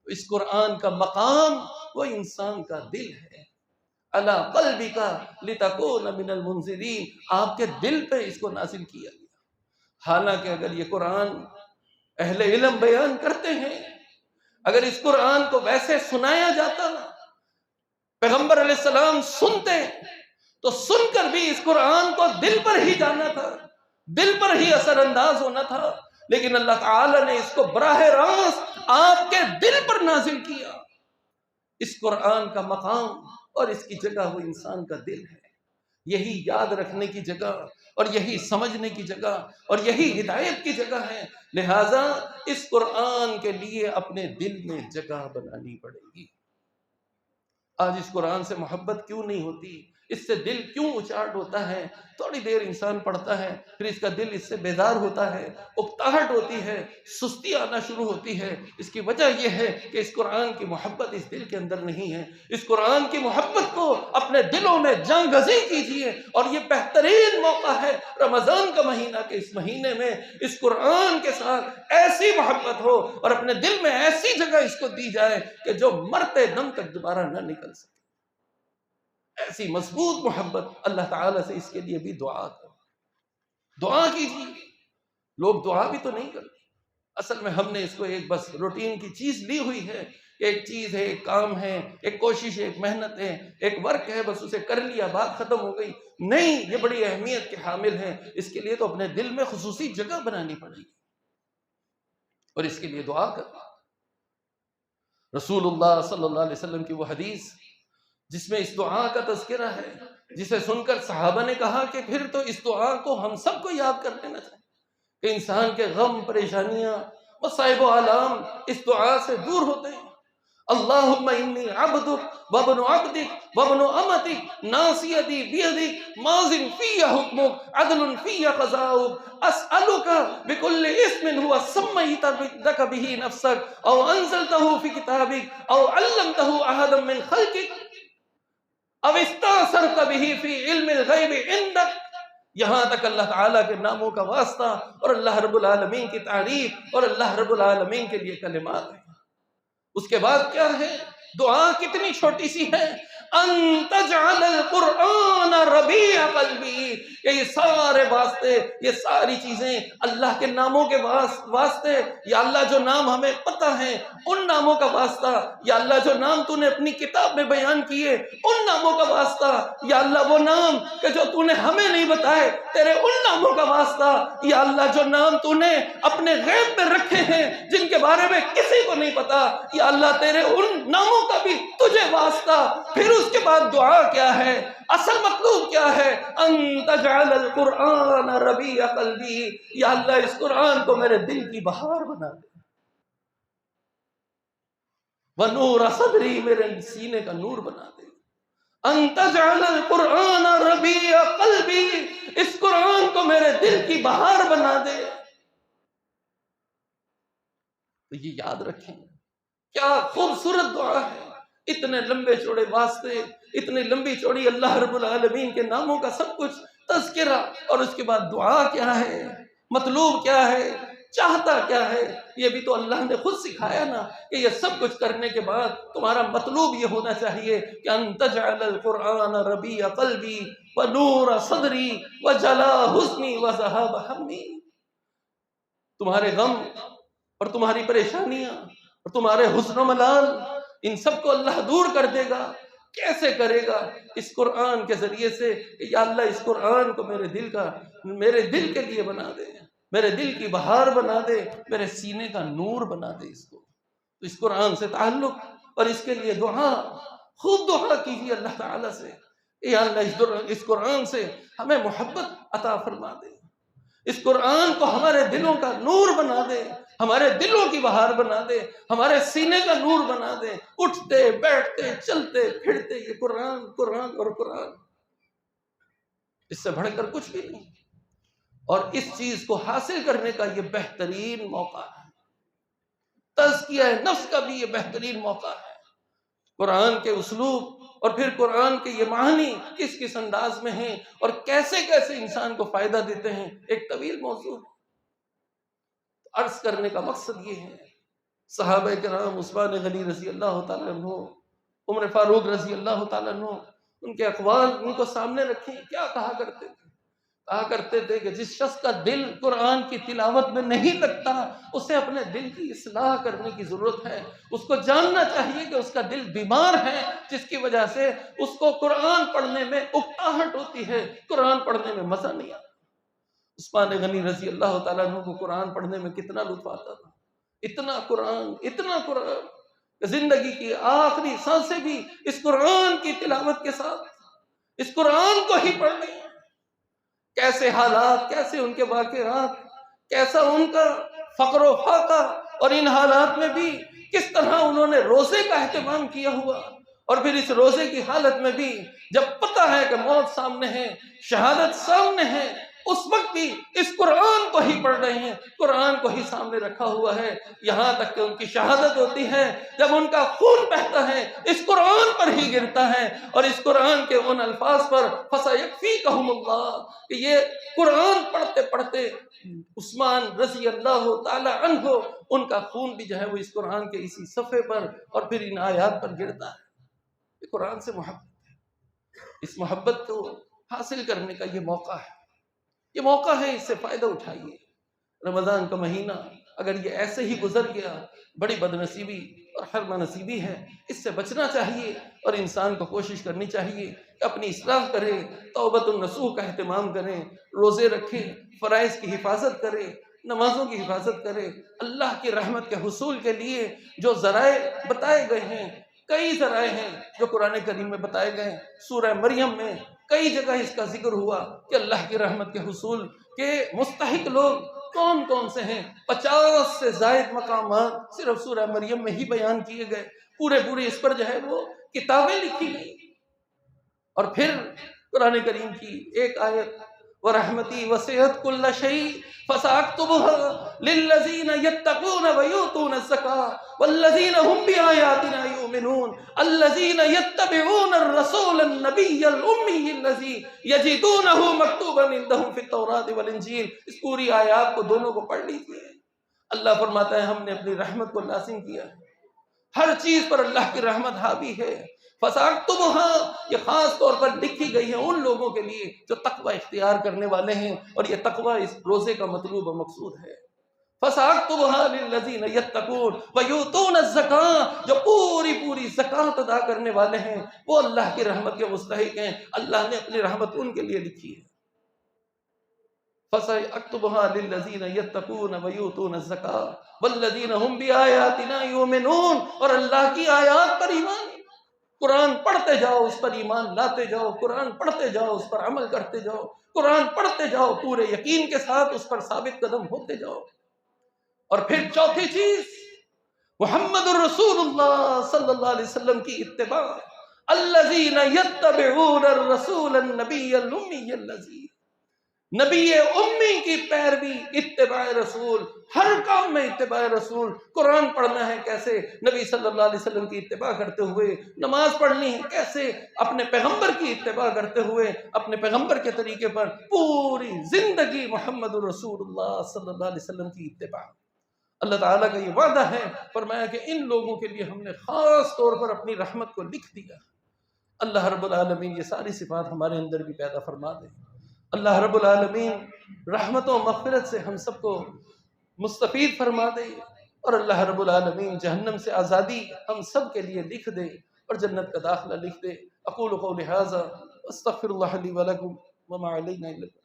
اس قرآن کا مقام وہ انسان کا دل ہے۔ علی قلبک لتکون من المنذرین، آپ کے دل پہ اس کو نازل کیا گیا۔ حالانکہ اگر یہ قرآن اہل علم بیان کرتے ہیں، اگر اس قرآن کو ویسے سنایا جاتا، پیغمبر علیہ السلام سنتے تو سن کر بھی اس قرآن کو دل پر ہی جانا تھا، دل پر ہی اثر انداز ہونا تھا، لیکن اللہ تعالی نے اس کو براہ راست آپ کے دل پر نازل کیا۔ اس قرآن کا مقام اور اس کی جگہ وہ انسان کا دل ہے، یہی یاد رکھنے کی جگہ اور یہی سمجھنے کی جگہ اور یہی ہدایت کی جگہ ہے۔ لہٰذا اس قرآن کے لیے اپنے دل میں جگہ بنانی پڑے گی۔ آج اس قرآن سے محبت کیوں نہیں ہوتی؟ اس سے دل کیوں اچاٹ ہوتا ہے؟ تھوڑی دیر انسان پڑھتا ہے پھر اس کا دل اس سے بیدار ہوتا ہے، اکتاہٹ ہوتی ہے، سستی آنا شروع ہوتی ہے۔ اس کی وجہ یہ ہے کہ اس قرآن کی محبت اس دل کے اندر نہیں ہے۔ اس قرآن کی محبت کو اپنے دلوں میں جان گزی کیجیے، اور یہ بہترین موقع ہے رمضان کا مہینہ کہ اس مہینے میں اس قرآن کے ساتھ ایسی محبت ہو اور اپنے دل میں ایسی جگہ اس کو دی جائے کہ جو مرتے دم تک دوبارہ نہ نکل سکے۔ ایسی مضبوط محبت، اللہ تعالیٰ سے اس کے لیے بھی دعا کرو، دعا کیجیے۔ لوگ دعا بھی تو نہیں کرتے، اصل میں ہم نے اس کو ایک بس روٹین کی چیز لی ہوئی ہے، ایک چیز ہے، ایک کام ہے، ایک کوشش ہے، ایک محنت ہے، ایک ورک ہے، بس اسے کر لیا بات ختم ہو گئی۔ نہیں، یہ بڑی اہمیت کے حامل ہیں، اس کے لیے تو اپنے دل میں خصوصی جگہ بنانی پڑے گی اور اس کے لیے دعا کرنا۔ رسول اللہ صلی اللہ علیہ وسلم کی وہ حدیث جس میں اس دعا کا تذکرہ ہے، جسے سن کر صحابہ نے کہا کہ پھر تو اس دعا کو ہم سب کو یاد کر لینا چاہیے کہ انسان کے غم، پریشانیاں، مصائب و آلام اس دعا سے دور ہوتے ہیں۔ اللہم انی عبدک وابن عبدک وابن امتک ناصیتی بیدک ماض فی حکمک عدل فی قضاؤک اسألک بکل اسم ہوا سمیت لک بہ نفسک او انزلتہ فی کتابک او علمتہ احدا من خلقک او استاثرت بہ فی علم الغیب عندک، یہاں تک اللہ تعالیٰ کے ناموں کا واسطہ اور اللہ رب العالمین کی تعریف اور اللہ رب العالمین کے لیے کلمات ہیں۔ اس کے بعد کیا ہے؟ دعا کتنی چھوٹی سی ہے، ان تجعل القرآن ربیع قلبی، کہ یہ سارے واسطے، یہ ساری چیزیں اللہ کے ناموں کے واسطے، یا اللہ جو نام ہمیں پتہ ہیں ان ناموں کا واسطہ، یا اللہ جو نام تو نے اپنی کتاب میں بیان کیے ان ناموں کا واسطہ، یا اللہ وہ نام کہ جو تو نے ہمیں نہیں بتائے تیرے ان ناموں کا واسطہ، یا اللہ جو نام تو نے اپنے غیب میں رکھے ہیں جن کے بارے میں کسی کو نہیں پتا، یا اللہ تیرے ان ناموں کا بھی تجھے واسطہ۔ پھر اس کے بعد دعا کیا ہے؟ اصل مطلوب کیا ہے؟ ان تجعل القرآن ربیع قلبی، یا اللہ اس قرآن کو میرے دل کی بہار بنا دے، ونور صدری، میرے سینے کا نور بنا دے۔ ان تجعل القرآن ربیع قلبی، اس قرآن کو میرے دل کی بہار بنا دے۔ تو یہ یاد رکھیں، کیا خوبصورت دعا ہے اتنے لمبے چوڑے واسطے، اتنی لمبی چوڑی اللہ رب العالمین کے ناموں کا سب کچھ تذکرہ، اور اس کے بعد دعا کیا ہے، مطلوب کیا ہے، چاہتا کیا ہے، یہ بھی تو اللہ نے خود سکھایا نا کہ یہ سب کچھ کرنے کے بعد تمہارا مطلوب یہ ہونا چاہیے کہ ان تجعل القرآن ربیع قلبی ونور صدری وجلاء حزنی وذہاب ہمی۔ تمہارے غم اور تمہاری پریشانیاں اور تمہارے حزن و ملال، ان سب کو اللہ دور کر دے گا۔ کیسے کرے گا؟ اس قرآن کے ذریعے سے کہ یا اللہ اس قرآن کو میرے دل کے لیے بنا دے، میرے دل کی بہار بنا دے، میرے سینے کا نور بنا دے اس کو۔ تو اس قرآن سے تعلق اور اس کے لیے دعا، خوب دعا کیجیے اللہ تعالیٰ سے، یا اللہ اس قرآن سے ہمیں محبت عطا فرما دے، اس قرآن کو ہمارے دلوں کا نور بنا دے، ہمارے دلوں کی بہار بنا دے، ہمارے سینے کا نور بنا دے۔ اٹھتے بیٹھتے چلتے پھرتے یہ قرآن قرآن اور قرآن، اس سے بڑھ کر کچھ بھی نہیں۔ اور اس چیز کو حاصل کرنے کا یہ بہترین موقع ہے، تزکیہ نفس کا بھی یہ بہترین موقع ہے۔ قرآن کے اسلوب اور پھر قرآن کے یہ معنی کس کس انداز میں ہیں اور کیسے کیسے انسان کو فائدہ دیتے ہیں، ایک طویل موضوع ہے۔ عرض کرنے کا مقصد یہ ہے، صحابہ کرام عثمان غنی رضی اللہ تعالیٰ عنہ، عمر فاروق رضی اللہ تعالیٰ عنہ، ان کے اقوال ان کو سامنے رکھیں۔ کیا کہا کرتے تھے؟ کہا کرتے تھے کہ جس شخص کا دل قرآن کی تلاوت میں نہیں لگتا، اسے اپنے دل کی اصلاح کرنے کی ضرورت ہے۔ اس کو جاننا چاہیے کہ اس کا دل بیمار ہے، جس کی وجہ سے اس کو قرآن پڑھنے میں اکتاہٹ ہوتی ہے، قرآن پڑھنے میں مزہ نہیں آتا۔ عثمان غنی رضی اللہ تعالیٰ عنہ کو قرآن پڑھنے میں کتنا لطف آتا تھا، اتنا قرآن کہ زندگی کی آخری سانسیں بھی اس قرآن کی تلاوت کے ساتھ اس قرآن کو ہی پڑھ رہے ہیں۔ کیسے حالات، کیسے ان کے واقعات، کیسا ان کا فقر و فاقہ، اور ان حالات میں بھی کس طرح انہوں نے روزے کا اہتمام کیا ہوا، اور پھر اس روزے کی حالت میں بھی جب پتہ ہے کہ موت سامنے ہے، شہادت سامنے ہے، اس وقت بھی اس قرآن کو ہی پڑھ رہے ہیں، قرآن کو ہی سامنے رکھا ہوا ہے، یہاں تک کہ ان کی شہادت ہوتی ہے جب ان کا خون بہتا ہے اس قرآن پر ہی گرتا ہے، اور اس قرآن کے ان الفاظ پر فَسَيَكْفِيكَهُمُ اللَّهُ، کہ یہ قرآن پڑھتے پڑھتے عثمان رضی اللہ تعالی عنہ ان کا خون بھی جو ہے وہ اس قرآن کے اسی صفحے پر اور پھر ان آیات پر گرتا ہے۔ یہ قرآن سے محبت ہے، اس محبت کو حاصل کرنے کا یہ موقع ہے، یہ موقع ہے، اس سے فائدہ اٹھائیے۔ رمضان کا مہینہ اگر یہ ایسے ہی گزر گیا، بڑی بدنصیبی اور حرم نصیبی ہے، اس سے بچنا چاہیے، اور انسان کو کوشش کرنی چاہیے کہ اپنی اصلاح کرے، توبۃ النصوح کا اہتمام کریں، روزے رکھیں، فرائض کی حفاظت کرے، نمازوں کی حفاظت کرے، اللہ کی رحمت کے حصول کے لیے جو ذرائع بتائے گئے ہیں، کئی ذرائع ہیں جو قرآن کریم میں بتائے گئے ہیں۔ سورہ مریم میں کئی جگہ اس کا ذکر ہوا کہ اللہ کی رحمت کے حصول کے مستحق لوگ کون کون سے ہیں۔ 50 سے زائد مقامات صرف سورہ مریم میں ہی بیان کیے گئے، پورے اس پر جو ہے وہ کتابیں لکھی گئی۔ اور پھر قرآن کریم کی ایک آیت، وَرَحْمَتِي وَسِعَتْ كُلَّ شَيْءٍ فَسَأَكْتُبُهَا لِلَّذِينَ يَتَّقُونَ وَيُؤْتُونَ الزَّكَاةَ وَالَّذِينَ هُمْ بِآيَاتِنَا يُؤْمِنُونَ الَّذِينَ يَتَّبِعُونَ الرَّسُولَ النَّبِيَّ الْأُمِّيَّ الَّذِي يَجِدُونَهُ مَكْتُوبًا عِندَهُمْ فِي التَّوْرَاةِ وَالْإِنجِيلِ۔ اس پوری آیات کو دونوں کو پڑھ لیجیے۔ اللہ فرماتا ہے ہم نے اپنی رحمت کو لازم کیا ہے، ہر چیز پر اللہ کی رحمت حاوی ہے۔ فَسَأَكْتُبُهَا، یہ خاص طور پر لکھی گئی ہے ان لوگوں کے لیے جو تقوی اختیار کرنے والے ہیں، اور یہ تقوی اس روزے کا مطلوب و مقصود ہے۔ فَسَأَكْتُبُهَا لِلَّذِينَ يَتَّقُونَ وَيُؤْتُونَ الزَّكَاةَ، جو پوری زکوٰۃ ادا کرنے والے ہیں، وہ اللہ کی رحمت کے مستحق ہیں، اللہ نے اپنی رحمت ان کے لیے لکھی ہے۔ فَسَأَكْتُبُهَا لِلَّذِينَ يَتَّقُونَ وَيُؤْتُونَ الزَّكَاةَ وَالَّذِينَ هُمْ بِآيَاتِنَا يُؤْمِنُونَ، اور اللہ کی آیات پر ایمان، قرآن پڑھتے جاؤ، اس پر ایمان لاتے جاؤ، قرآن پڑھتے جاؤ، اس پر عمل کرتے جاؤ، قرآن پڑھتے جاؤ، پورے یقین کے ساتھ اس پر ثابت قدم ہوتے جاؤ۔ اور پھر چوتھی چیز، محمد الرسول اللہ صلی اللہ علیہ وسلم کی اتباع، الذین یتبعون الرسول النبی الأمی الذی، نبی امی کی پیروی، اتباع رسول، ہر کام میں اتباع رسول۔ قرآن پڑھنا ہے کیسے؟ نبی صلی اللہ علیہ وسلم کی اتباع کرتے ہوئے۔ نماز پڑھنی ہے کیسے؟ اپنے پیغمبر کی اتباع کرتے ہوئے، اپنے پیغمبر کے طریقے پر پوری زندگی محمد رسول اللہ صلی اللہ علیہ وسلم کی اتباع۔ اللہ تعالیٰ کا یہ وعدہ ہے، فرمایا کہ ان لوگوں کے لیے ہم نے خاص طور پر اپنی رحمت کو لکھ دیا۔ اللہ رب العالمین یہ ساری صفات ہمارے اندر بھی پیدا فرما دے۔ اللہ رب العالمین رحمت و مغفرت سے ہم سب کو مستفید فرما دے، اور اللہ رب العالمین جہنم سے آزادی ہم سب کے لیے لکھ دے اور جنت کا داخلہ لکھ دے۔ اقول قولی ھذا واستغفر اللہ لی ولکم وما علینا الا البلاغ۔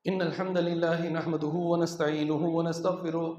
ان الحمد للہ نحمده ونستعینه ونستغفره